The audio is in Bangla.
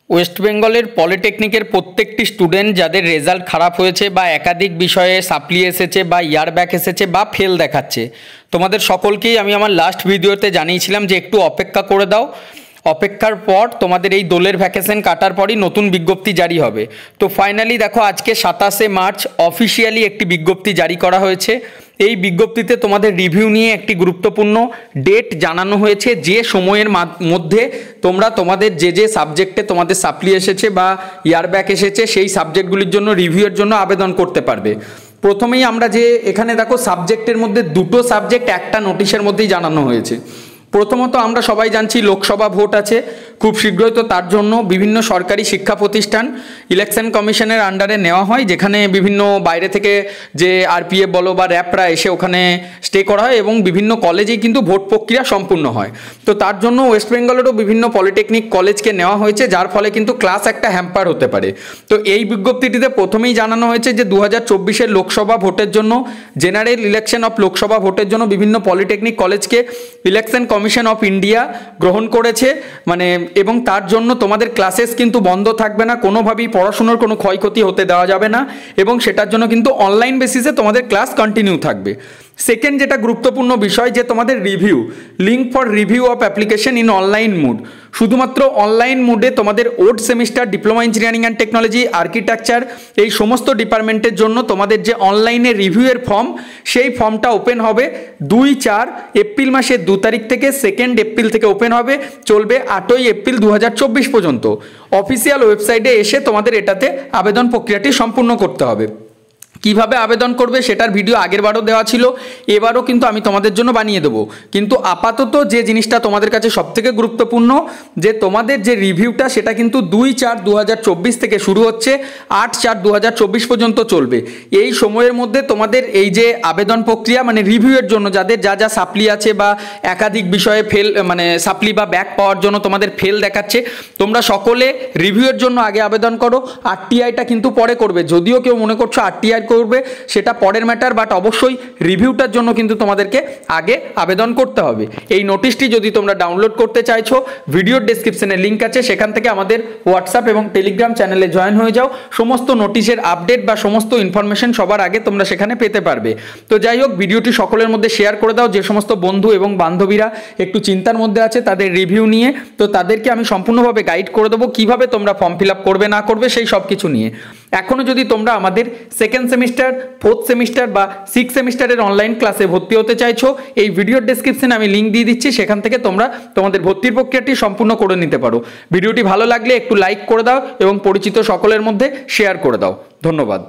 ওয়েস্ট বেঙ্গলের পলিটেকনিকের প্রত্যেকটি স্টুডেন্ট যাদের রেজাল্ট খারাপ হয়েছে বা একাধিক বিষয়ে সাপ্লি এসেছে বা ইয়ার ব্যাক এসেছে বা ফেল দেখাচ্ছে, তোমাদের সকলকেই আমি আমার লাস্ট ভিডিওতে জানিয়েছিলাম যে একটু অপেক্ষা করে দাও। অপেক্ষার পর তোমাদের এই দোলের ভ্যাকেশন কাটার পরই নতুন বিজ্ঞপ্তি জারি হবে। তো ফাইনালি দেখো, আজকে 27শে মার্চ অফিসিয়ালি একটি বিজ্ঞপ্তি জারি করা হয়েছে। এই বিজ্ঞপ্তিতে তোমাদের রিভিউ নিয়ে একটি গুরুত্বপূর্ণ ডেট জানানো হয়েছে, যে সময়ের মধ্যে তোমরা তোমাদের যে সাবজেক্টে তোমাদের সাপ্লি এসেছে বা ইয়ার ব্যাক এসেছে সেই সাবজেক্টগুলির জন্য রিভিউয়ের জন্য আবেদন করতে পারবে। প্রথমেই আমরা যে এখানে দেখো সাবজেক্টের মধ্যে দুটো সাবজেক্ট একটা নোটিশের মধ্যেই জানানো হয়েছে। প্রথমত আমরা সবাই জানছি লোকসভা ভোট আছে খুব শীঘ্রই, তো তার জন্য বিভিন্ন সরকারি শিক্ষা প্রতিষ্ঠান ইলেকশন কমিশনের আন্ডারে নেওয়া হয়, যেখানে বিভিন্ন বাইরে থেকে যে আরপিএফ বলো বা র্যাপরা এসে ওখানে স্টে করা হয় এবং বিভিন্ন কলেজেই কিন্তু ভোট প্রক্রিয়া সম্পূর্ণ হয়। তো তার জন্য ওয়েস্ট বেঙ্গলেরও বিভিন্ন পলিটেকনিক কলেজকে নেওয়া হয়েছে, যার ফলে কিন্তু ক্লাস একটা হ্যাম্পার হতে পারে। তো এই বিজ্ঞপ্তিটিতে প্রথমেই জানানো হয়েছে যে 2024-এর লোকসভা ভোটের জন্য, জেনারেল ইলেকশন অফ লোকসভা ভোটের জন্য বিভিন্ন পলিটেকনিক কলেজকে ইলেকশন কমিশন অফ ইন্ডিয়া গ্রহণ করেছে, এবং তার জন্য তোমাদের ক্লাসেস কিন্তু বন্ধ থাকবে না, কোনোভাবেই পড়াশোনার কোনো ক্ষয়ক্ষতি হতে দেওয়া যাবে না, এবং সেটার জন্য কিন্তু অনলাইন বেসিসে তোমাদের ক্লাস কন্টিনিউ থাকবে। সেকেন্ড যেটা গুরুত্বপূর্ণ বিষয়, যে তোমাদের review, link for review of application in online mode, শুধুমাত্র অনলাইন মুডে তোমাদের odd semester diploma engineering and technology, architecture এই সমস্ত ডিপার্টমেন্টের জন্য তোমাদের যে অনলাইনে রিভিউয়ের ফর্ম, সেই ফর্মটা ওপেন হবে 2-4 এপ্রিল মাসের 2 তারিখ থেকে 2 এপ্রিল থেকে ওপেন হবে, চলবে 8 এপ্রিল 2024 পর্যন্ত। অফিসিয়াল ওয়েবসাইটে এসে তোমাদের এটাতে আবেদন প্রক্রিয়াটি সম্পূর্ণ করতে হবে। কিভাবে আবেদন করবে সেটার ভিডিও আগেরবারও দেওয়া ছিল, এবারও কিন্তু আমি তোমাদের জন্য বানিয়ে দেবো। কিন্তু আপাতত যে জিনিসটা তোমাদের কাছে সবথেকে গুরুত্বপূর্ণ, যে তোমাদের যে রিভিউটা সেটা কিন্তু 2-4-2024 থেকে শুরু হচ্ছে, 8-4-2024 পর্যন্ত চলবে। এই সময়ের মধ্যে তোমাদের এই যে আবেদন প্রক্রিয়া, রিভিউয়ের জন্য যাদের যা সাপ্লি আছে বা একাধিক বিষয়ে ফেল সাপ্লি বা ব্যাক পাওয়ার জন্য তোমাদের ফেল দেখাচ্ছে, তোমরা সকলে রিভিউয়ের জন্য আগে আবেদন করো। আরটিআইটা কিন্তু পরে করবে, যদিও কেউ মনে করছো আরটিআই করবে সেটা পরের ম্যাটার, বাট অবশ্যই রিভিউটার জন্য কিন্তু তোমাদেরকে আগে আবেদন করতে হবে। এই নোটিশটি যদি তোমরা ডাউনলোড করতে চাইছো, ভিডিওর ডেসক্রিপশনে লিঙ্ক আছে, সেখান থেকে আমাদের হোয়াটসঅ্যাপ এবং টেলিগ্রাম চ্যানেলে জয়েন হয়ে যাও। সমস্ত নোটিশের আপডেট বা সমস্ত ইনফরমেশন সবার আগে তোমরা সেখানে পেতে পারবে। তো যাই হোক, ভিডিওটি সকলের মধ্যে শেয়ার করে দাও। যে সমস্ত বন্ধু এবং বান্ধবীরা একটু চিন্তার মধ্যে আছে তাদের রিভিউ নিয়ে, তো তাদেরকে আমি সম্পূর্ণভাবে গাইড করে দেবো কীভাবে তোমরা ফর্ম ফিল আপ করবে না করবে সেই সব কিছু নিয়ে। এখনও যদি তোমরা আমাদের 2nd সেমিস্টার, 4th সেমিস্টার বা 6th সেমিস্টারের অনলাইন ক্লাসে ভর্তি হতে চাইছো, এই ভিডিওর ডেসক্রিপশনে আমি লিঙ্ক দিয়ে দিচ্ছি, সেখান থেকে তোমরা তোমাদের ভর্তির প্রক্রিয়াটি সম্পূর্ণ করে নিতে পারো। ভিডিওটি ভালো লাগলে একটু লাইক করে দাও এবং পরিচিত সকলের মধ্যে শেয়ার করে দাও। ধন্যবাদ।